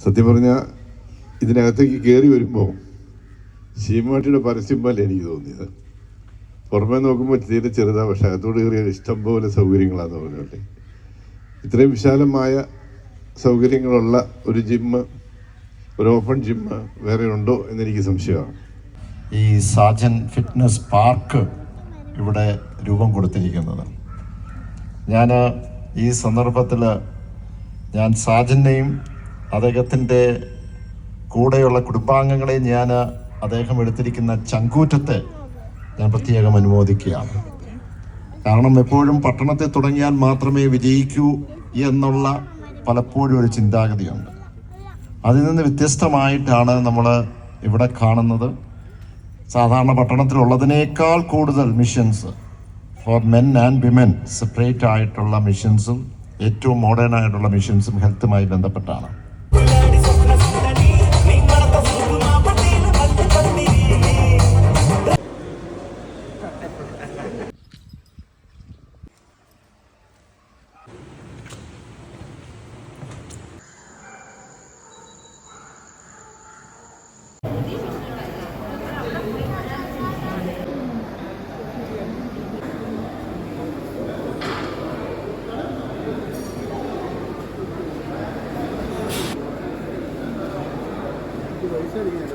സത്യം പറഞ്ഞാൽ ഇതിനകത്തേക്ക് കയറി വരുമ്പോൾ ശീമാട്ടിയുടെ പരസ്യം പോലെ എനിക്ക് തോന്നിയത്. പുറമേ നോക്കുമ്പോൾ തീരെ ചെറുതാണ്, പക്ഷെ അകത്തോട് കയറിയ ഇഷ്ടംപോലെ സൗകര്യങ്ങളാണെന്ന് പറഞ്ഞല്ലേ. ഇത്രയും വിശാലമായ സൗകര്യങ്ങളുള്ള ഒരു ജിമ്മ്, ഒരു ഓപ്പൺ ജിമ്മ് വേറെ ഉണ്ടോ എന്നെനിക്ക് സംശയമാണ്. ഈ സാജൻ ഫിറ്റ്നസ് പാർക്ക് ഇവിടെ രൂപം കൊടുത്തിരിക്കുന്നത്. ഞാൻ ഈ സന്ദർഭത്തിൽ ഞാൻ സാജനെയും അദ്ദേഹത്തിൻ്റെ കൂടെയുള്ള കുടുംബാംഗങ്ങളെയും ഞാൻ അദ്ദേഹം എടുത്തിരിക്കുന്ന ചങ്കൂറ്റത്തെ ഞാൻ പ്രത്യേകം അനുമോദിക്കുകയാണ്. കാരണം എപ്പോഴും പട്ടണത്തിൽ തുടങ്ങിയാൽ മാത്രമേ വിജയിക്കൂ എന്നുള്ള പലപ്പോഴും ഒരു ചിന്താഗതിയുണ്ട്. അതിൽ നിന്ന് വ്യത്യസ്തമായിട്ടാണ് നമ്മൾ ഇവിടെ കാണുന്നത്. സാധാരണ പട്ടണത്തിലുള്ളതിനേക്കാൾ കൂടുതൽ missions for men and women separate ആയിട്ടുള്ള മിഷൻസും ഏറ്റവും മോഡേൺ ആയിട്ടുള്ള മിഷൻസും ഹെൽത്തുമായി ബന്ധപ്പെട്ടാണ്. ശരി.